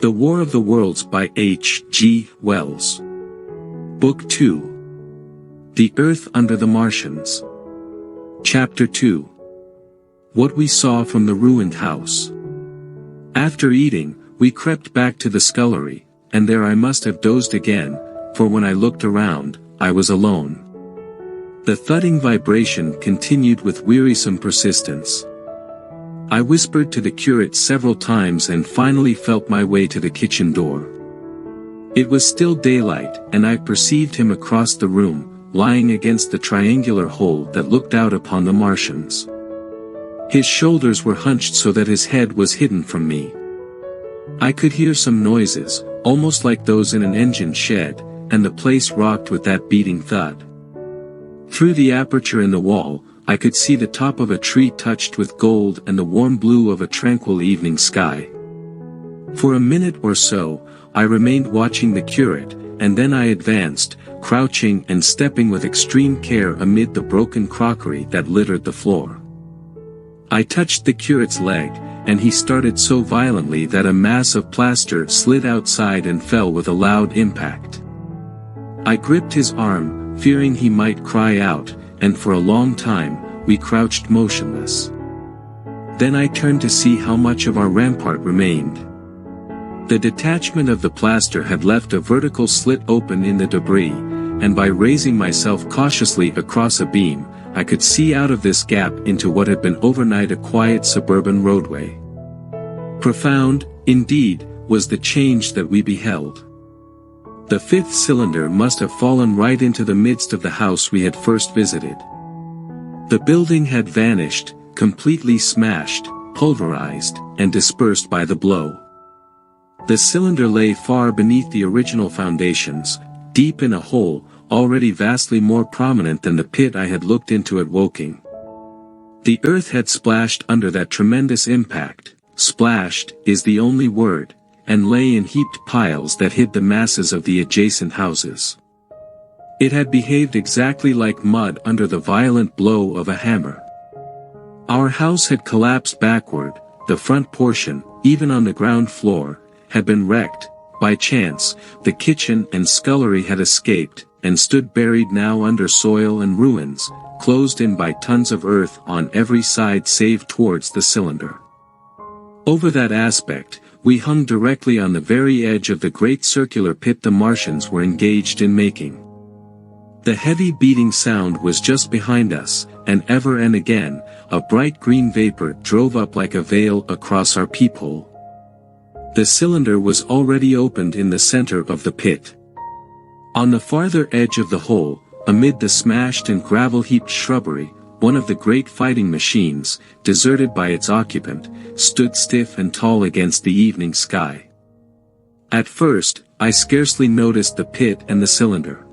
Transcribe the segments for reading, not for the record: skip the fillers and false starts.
The War of the Worlds by H. G. Wells. Book 2. The Earth Under the Martians. Chapter 2. What we saw from the ruined house. After eating, we crept back to the scullery, and there I must have dozed again, for when I looked around, I was alone. The thudding vibration continued with wearisome persistence. I whispered to the curate several times and finally felt my way to the kitchen door. It was still daylight, and I perceived him across the room, lying against the triangular hole that looked out upon the Martians. His shoulders were hunched so that his head was hidden from me. I could hear some noises, almost like those in an engine shed, and the place rocked with that beating thud. Through the aperture in the wall, I could see the top of a tree touched with gold and the warm blue of a tranquil evening sky. For a minute or so, I remained watching the curate, and then I advanced, crouching and stepping with extreme care amid the broken crockery that littered the floor. I touched the curate's leg, and he started so violently that a mass of plaster slid outside and fell with a loud impact. I gripped his arm, fearing he might cry out, and for a long time, we crouched motionless. Then I turned to see how much of our rampart remained. The detachment of the plaster had left a vertical slit open in the debris, and by raising myself cautiously across a beam, I could see out of this gap into what had been overnight a quiet suburban roadway. Profound, indeed, was the change that we beheld. The fifth cylinder must have fallen right into the midst of the house we had first visited. The building had vanished, completely smashed, pulverized, and dispersed by the blow. The cylinder lay far beneath the original foundations, deep in a hole, already vastly more prominent than the pit I had looked into at Woking. The earth had splashed under that tremendous impact, splashed is the only word, and lay in heaped piles that hid the masses of the adjacent houses. It had behaved exactly like mud under the violent blow of a hammer. Our house had collapsed backward, the front portion, even on the ground floor, had been wrecked. By chance, the kitchen and scullery had escaped, and stood buried now under soil and ruins, closed in by tons of earth on every side save towards the cylinder. Over that aspect, we hung directly on the very edge of the great circular pit the Martians were engaged in making. The heavy beating sound was just behind us, and ever and again, a bright green vapor drove up like a veil across our peephole. The cylinder was already opened in the center of the pit. On the farther edge of the hole, amid the smashed and gravel-heaped shrubbery, one of the great fighting machines, deserted by its occupant, stood stiff and tall against the evening sky. At first, I scarcely noticed the pit and the cylinder.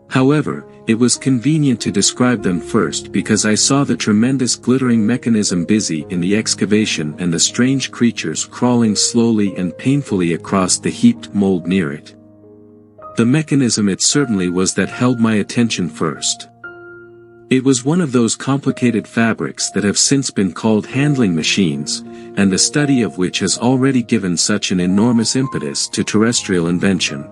However, it was convenient to describe them first because I saw the tremendous glittering mechanism busy in the excavation and the strange creatures crawling slowly and painfully across the heaped mold near it. The mechanism it certainly was that held my attention first. It was one of those complicated fabrics that have since been called handling machines, and the study of which has already given such an enormous impetus to terrestrial invention.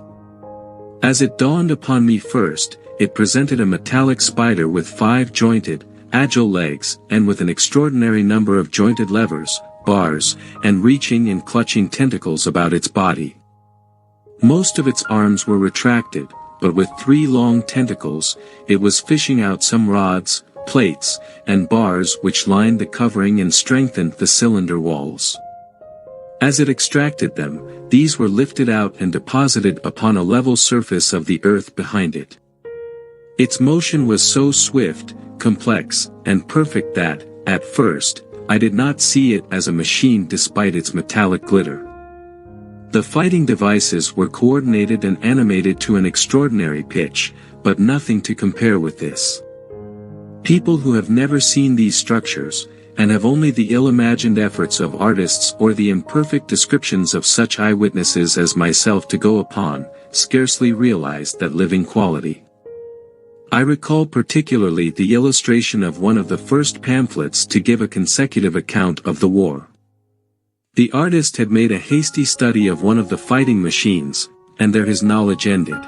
As it dawned upon me first, it presented a metallic spider with 5 jointed, agile legs and with an extraordinary number of jointed levers, bars, and reaching and clutching tentacles about its body. Most of its arms were retracted, but with 3 long tentacles, it was fishing out some rods, plates, and bars which lined the covering and strengthened the cylinder walls. As it extracted them, these were lifted out and deposited upon a level surface of the earth behind it. Its motion was so swift, complex, and perfect that, at first, I did not see it as a machine despite its metallic glitter. The fighting devices were coordinated and animated to an extraordinary pitch, but nothing to compare with this. People who have never seen these structures, and have only the ill-imagined efforts of artists or the imperfect descriptions of such eyewitnesses as myself to go upon, scarcely realize that living quality. I recall particularly the illustration of one of the first pamphlets to give a consecutive account of the war. The artist had made a hasty study of one of the fighting machines, and there his knowledge ended.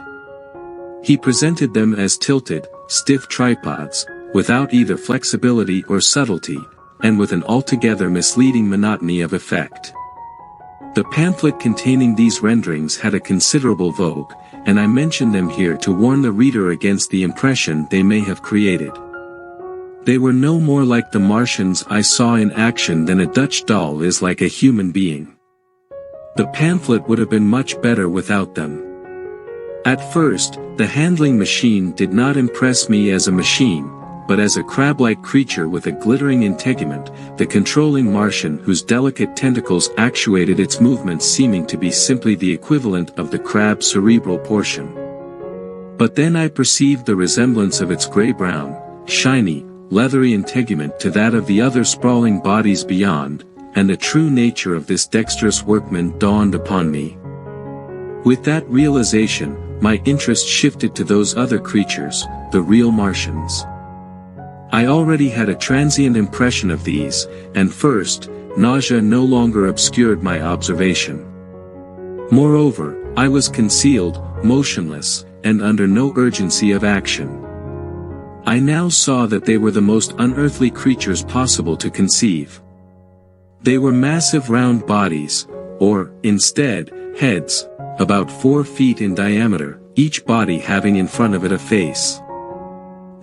He presented them as tilted, stiff tripods, without either flexibility or subtlety, and with an altogether misleading monotony of effect. The pamphlet containing these renderings had a considerable vogue, and I mention them here to warn the reader against the impression they may have created. They were no more like the Martians I saw in action than a Dutch doll is like a human being. The pamphlet would have been much better without them. At first, the handling machine did not impress me as a machine, but as a crab-like creature with a glittering integument, the controlling Martian whose delicate tentacles actuated its movements seeming to be simply the equivalent of the crab's cerebral portion. But then I perceived the resemblance of its gray-brown, shiny, leathery integument to that of the other sprawling bodies beyond, and the true nature of this dexterous workman dawned upon me. With that realization, my interest shifted to those other creatures, the real Martians. I already had a transient impression of these, and first, nausea no longer obscured my observation. Moreover, I was concealed, motionless, and under no urgency of action. I now saw that they were the most unearthly creatures possible to conceive. They were massive round bodies, or, instead, heads, about 4 feet in diameter, each body having in front of it a face.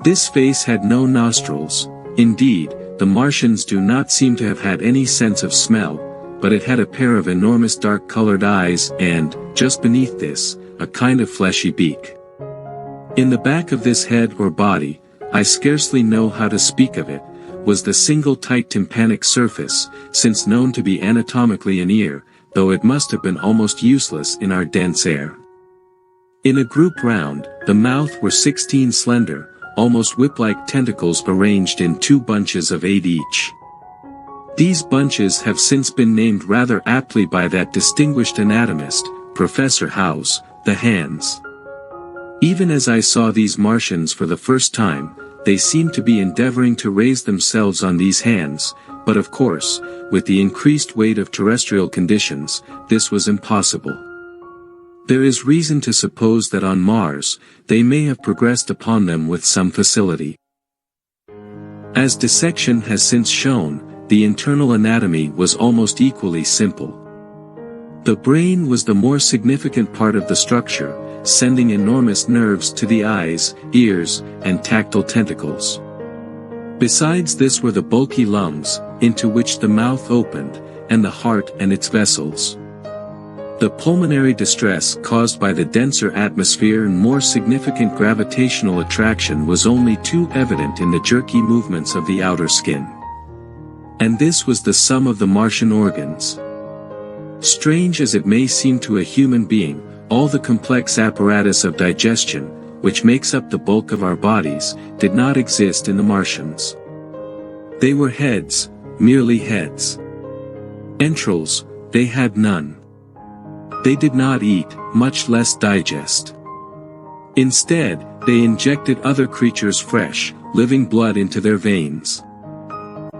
This face had no nostrils. Indeed, the Martians do not seem to have had any sense of smell, but it had a pair of enormous dark-colored eyes and, just beneath this, a kind of fleshy beak. In the back of this head or body, I scarcely know how to speak of it, was the single tight tympanic surface, since known to be anatomically an ear, though it must have been almost useless in our dense air. In a group round, the mouth were 16 slender, almost whip-like tentacles arranged in 2 bunches of 8 each. These bunches have since been named rather aptly by that distinguished anatomist, Professor House, the hands. Even as I saw these Martians for the first time, they seemed to be endeavoring to raise themselves on these hands, but of course, with the increased weight of terrestrial conditions, this was impossible. There is reason to suppose that on Mars, they may have progressed upon them with some facility. As dissection has since shown, the internal anatomy was almost equally simple. The brain was the more significant part of the structure, sending enormous nerves to the eyes, ears, and tactile tentacles. Besides this were the bulky lungs, into which the mouth opened, and the heart and its vessels. The pulmonary distress caused by the denser atmosphere and more significant gravitational attraction was only too evident in the jerky movements of the outer skin. And this was the sum of the Martian organs. Strange as it may seem to a human being, all the complex apparatus of digestion, which makes up the bulk of our bodies, did not exist in the Martians. They were heads, merely heads. Entrails, they had none. They did not eat, much less digest. Instead, they injected other creatures' fresh, living blood into their veins.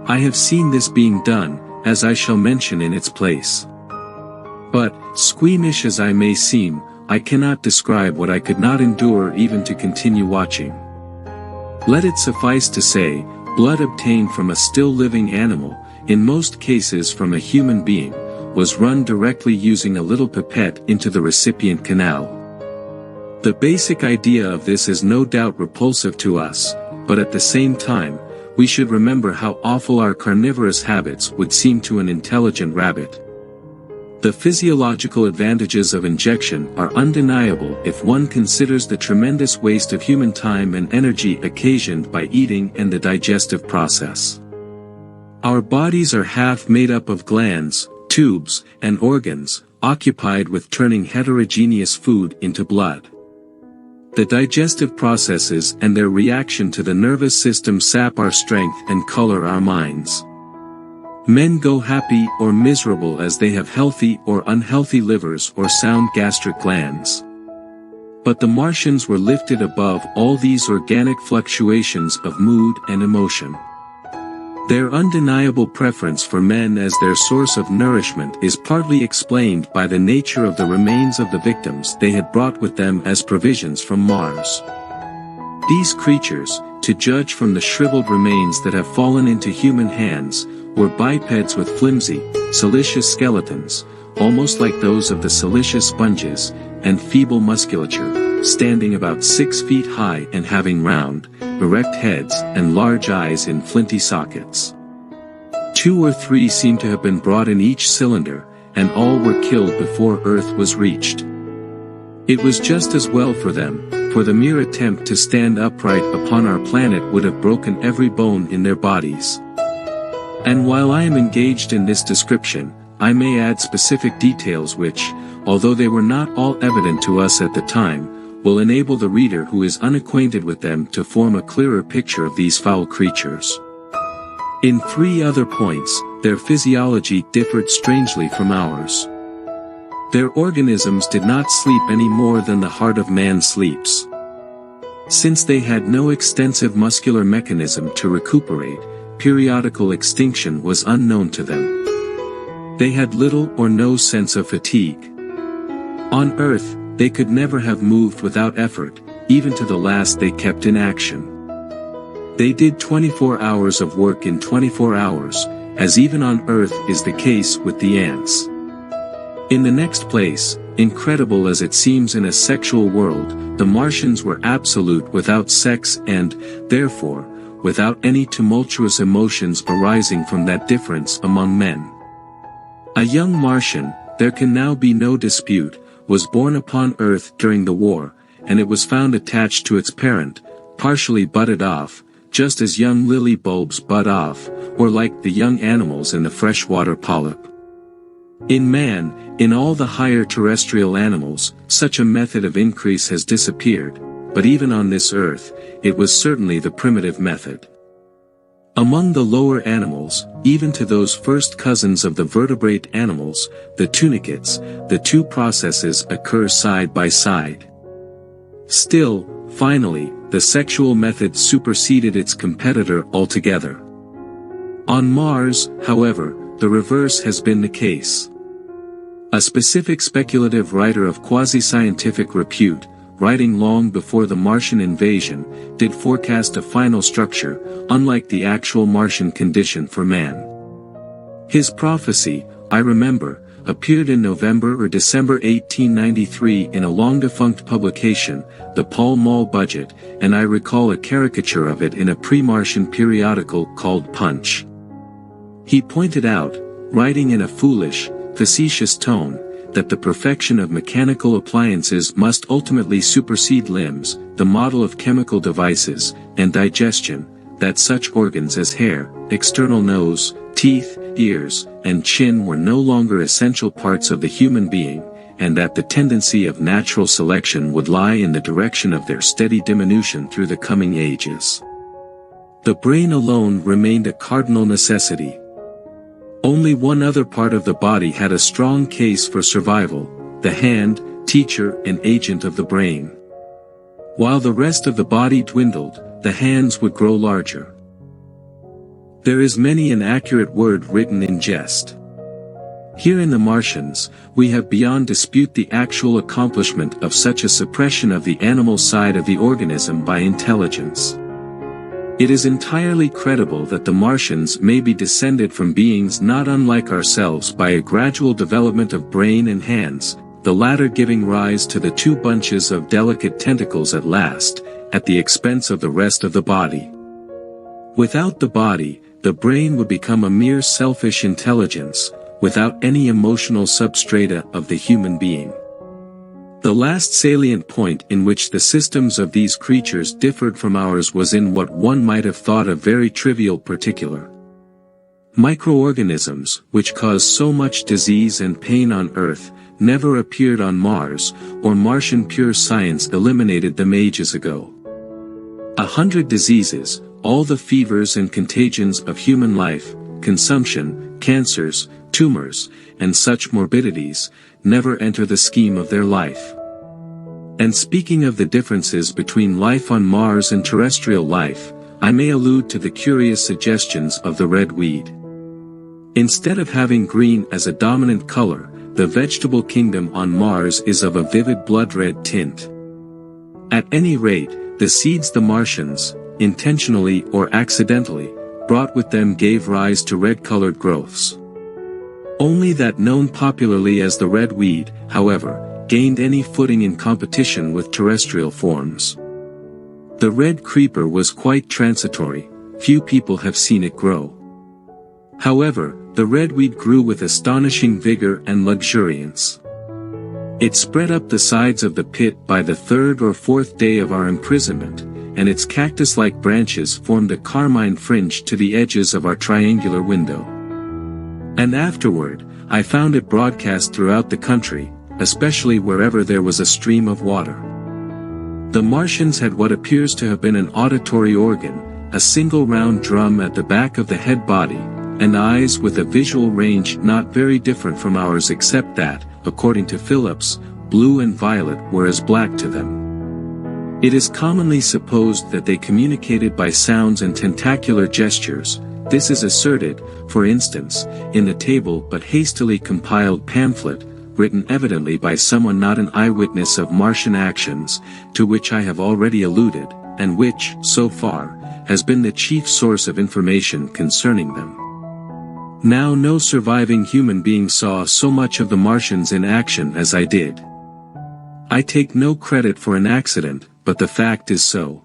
I have seen this being done, as I shall mention in its place. But, squeamish as I may seem, I cannot describe what I could not endure even to continue watching. Let it suffice to say, blood obtained from a still living animal, in most cases from a human being, was run directly using a little pipette into the recipient canal. The basic idea of this is no doubt repulsive to us, but at the same time, we should remember how awful our carnivorous habits would seem to an intelligent rabbit. The physiological advantages of injection are undeniable if one considers the tremendous waste of human time and energy occasioned by eating and the digestive process. Our bodies are half made up of glands, tubes, and organs, occupied with turning heterogeneous food into blood. The digestive processes and their reaction to the nervous system sap our strength and color our minds. Men go happy or miserable as they have healthy or unhealthy livers or sound gastric glands. But the Martians were lifted above all these organic fluctuations of mood and emotion. Their undeniable preference for men as their source of nourishment is partly explained by the nature of the remains of the victims they had brought with them as provisions from Mars. These creatures, to judge from the shriveled remains that have fallen into human hands, were bipeds with flimsy, siliceous skeletons, almost like those of the siliceous sponges, and feeble musculature, standing about 6 feet high and having round, erect heads and large eyes in flinty sockets. 2 or 3 seem to have been brought in each cylinder, and all were killed before Earth was reached. It was just as well for them, for the mere attempt to stand upright upon our planet would have broken every bone in their bodies. And while I am engaged in this description, I may add specific details which, although they were not all evident to us at the time, will enable the reader who is unacquainted with them to form a clearer picture of these foul creatures. In 3 other points, their physiology differed strangely from ours. Their organisms did not sleep any more than the heart of man sleeps. Since they had no extensive muscular mechanism to recuperate, periodical extinction was unknown to them. They had little or no sense of fatigue. On Earth, they could never have moved without effort, even to the last they kept in action. They did 24 hours of work in 24 hours, as even on Earth is the case with the ants. In the next place, incredible as it seems in a sexual world, the Martians were absolute without sex and, therefore, without any tumultuous emotions arising from that difference among men. A young Martian, there can now be no dispute, was born upon Earth during the war, and it was found attached to its parent, partially budded off, just as young lily bulbs bud off, or like the young animals in the freshwater polyp. In man, in all the higher terrestrial animals, such a method of increase has disappeared, but even on this Earth, it was certainly the primitive method. Among the lower animals, even to those first cousins of the vertebrate animals, the tunicates, the 2 processes occur side by side. Still, finally, the sexual method superseded its competitor altogether. On Mars, however, the reverse has been the case. A specific speculative writer of quasi-scientific repute, writing long before the Martian invasion, did forecast a final structure, unlike the actual Martian condition for man. His prophecy, I remember, appeared in November or December 1893 in a long-defunct publication, the Pall Mall Budget, and I recall a caricature of it in a pre-Martian periodical called Punch. He pointed out, writing in a foolish, facetious tone, that the perfection of mechanical appliances must ultimately supersede limbs, the model of chemical devices, and digestion, that such organs as hair, external nose, teeth, ears, and chin were no longer essential parts of the human being, and that the tendency of natural selection would lie in the direction of their steady diminution through the coming ages. The brain alone remained a cardinal necessity. Only one other part of the body had a strong case for survival, the hand, teacher and agent of the brain. While the rest of the body dwindled, the hands would grow larger. There is many an accurate word written in jest. Here in the Martians, we have beyond dispute the actual accomplishment of such a suppression of the animal side of the organism by intelligence. It is entirely credible that the Martians may be descended from beings not unlike ourselves by a gradual development of brain and hands, the latter giving rise to the 2 bunches of delicate tentacles at last, at the expense of the rest of the body. Without the body, the brain would become a mere selfish intelligence, without any emotional substrata of the human being. The last salient point in which the systems of these creatures differed from ours was in what one might have thought a very trivial particular. Microorganisms, which cause so much disease and pain on Earth, never appeared on Mars, or Martian pure science eliminated them ages ago. 100 diseases, all the fevers and contagions of human life, consumption, cancers, tumors, and such morbidities, never enter the scheme of their life. And speaking of the differences between life on Mars and terrestrial life, I may allude to the curious suggestions of the red weed. Instead of having green as a dominant color, the vegetable kingdom on Mars is of a vivid blood red tint. At any rate, the seeds the Martians, intentionally or accidentally, brought with them gave rise to red-colored growths. Only that known popularly as the red weed, however, gained any footing in competition with terrestrial forms. The red creeper was quite transitory, few people have seen it grow. However, the redweed grew with astonishing vigor and luxuriance. It spread up the sides of the pit by the third or fourth day of our imprisonment, and its cactus-like branches formed a carmine fringe to the edges of our triangular window. And afterward, I found it broadcast throughout the country, especially wherever there was a stream of water. The Martians had what appears to have been an auditory organ, a single round drum at the back of the head body, and eyes with a visual range not very different from ours except that, according to Phillips, blue and violet were as black to them. It is commonly supposed that they communicated by sounds and tentacular gestures. This is asserted, for instance, in the table but hastily compiled pamphlet, written evidently by someone not an eyewitness of Martian actions, to which I have already alluded, and which, so far, has been the chief source of information concerning them. Now no surviving human being saw so much of the Martians in action as I did. I take no credit for an accident, but the fact is so.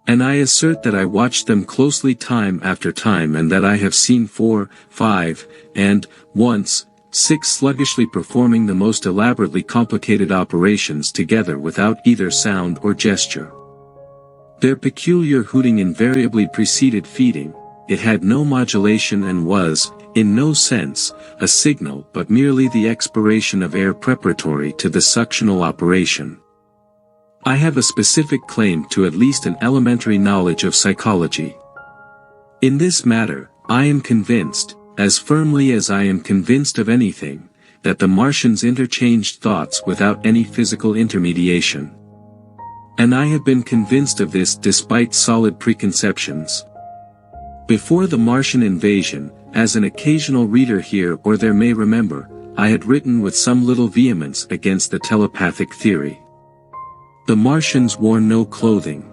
And I assert that I watched them closely time after time and that I have seen 4, 5, and, once, 6 sluggishly performing the most elaborately complicated operations together without either sound or gesture. Their peculiar hooting invariably preceded feeding. It had no modulation and was, in no sense, a signal but merely the expiration of air preparatory to the suctional operation. I have a specific claim to at least an elementary knowledge of psychology. In this matter, I am convinced, as firmly as I am convinced of anything, that the Martians interchanged thoughts without any physical intermediation. And I have been convinced of this despite solid preconceptions. Before the Martian invasion, as an occasional reader here or there may remember, I had written with some little vehemence against the telepathic theory. The Martians wore no clothing.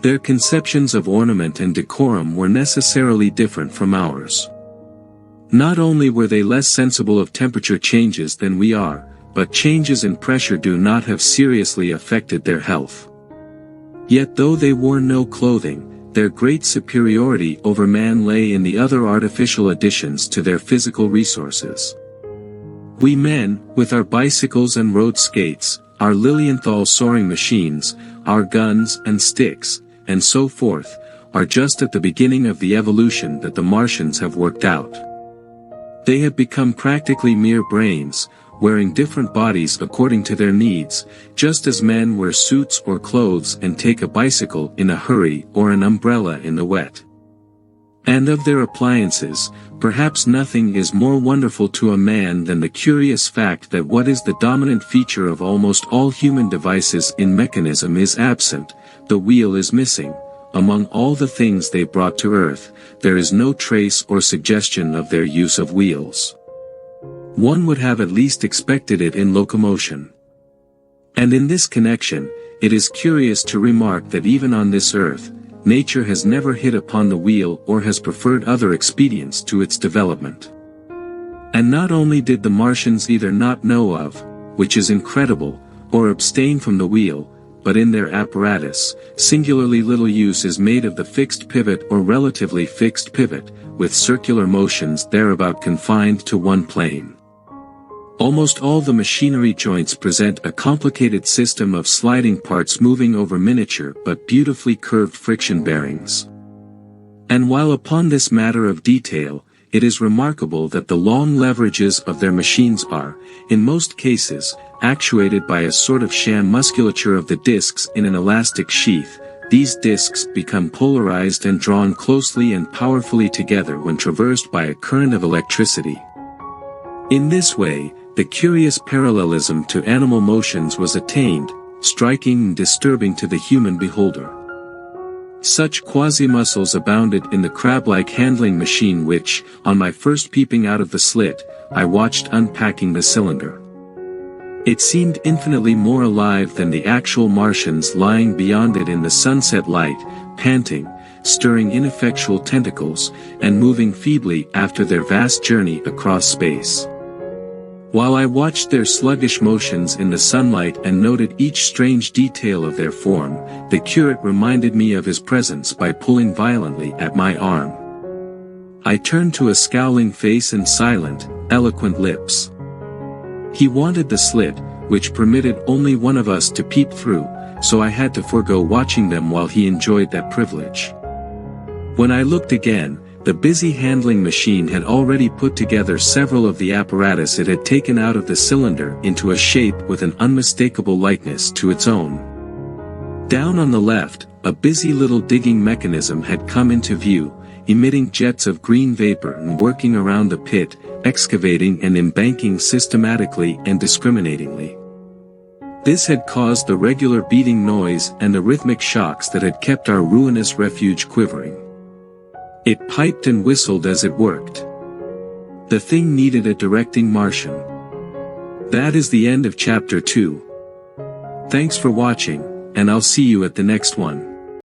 Their conceptions of ornament and decorum were necessarily different from ours. Not only were they less sensible of temperature changes than we are, but changes in pressure do not have seriously affected their health. Yet though they wore no clothing, their great superiority over man lay in the other artificial additions to their physical resources. We men, with our bicycles and road skates, our Lilienthal soaring machines, our guns and sticks, and so forth, are just at the beginning of the evolution that the Martians have worked out. They have become practically mere brains, wearing different bodies according to their needs, just as men wear suits or clothes and take a bicycle in a hurry or an umbrella in the wet. And of their appliances, perhaps nothing is more wonderful to a man than the curious fact that what is the dominant feature of almost all human devices in mechanism is absent, the wheel is missing. Among all the things they brought to earth, there is no trace or suggestion of their use of wheels. One would have at least expected it in locomotion. And in this connection, it is curious to remark that even on this earth, nature has never hit upon the wheel or has preferred other expedients to its development. And not only did the Martians either not know of, which is incredible, or abstain from the wheel, but in their apparatus, singularly little use is made of the fixed pivot or relatively fixed pivot, with circular motions thereabout confined to one plane. Almost all the machinery joints present a complicated system of sliding parts moving over miniature but beautifully curved friction bearings. And while upon this matter of detail, it is remarkable that the long leverages of their machines are, in most cases, actuated by a sort of sham musculature of the discs in an elastic sheath, these discs become polarized and drawn closely and powerfully together when traversed by a current of electricity. In this way, the curious parallelism to animal motions was attained, striking and disturbing to the human beholder. Such quasi-muscles abounded in the crab-like handling machine which, on my first peeping out of the slit, I watched unpacking the cylinder. It seemed infinitely more alive than the actual Martians lying beyond it in the sunset light, panting, stirring ineffectual tentacles, and moving feebly after their vast journey across space. While I watched their sluggish motions in the sunlight and noted each strange detail of their form, the curate reminded me of his presence by pulling violently at my arm. I turned to a scowling face and silent, eloquent lips. He wanted the slit, which permitted only one of us to peep through, so I had to forego watching them while he enjoyed that privilege. When I looked again, the busy handling machine had already put together several of the apparatus it had taken out of the cylinder into a shape with an unmistakable likeness to its own. Down on the left, a busy little digging mechanism had come into view, emitting jets of green vapor and working around the pit, excavating and embanking systematically and discriminatingly. This had caused the regular beating noise and the rhythmic shocks that had kept our ruinous refuge quivering. It piped and whistled as it worked. The thing needed a directing Martian. That is the end of chapter 2. Thanks for watching, and I'll see you at the next one.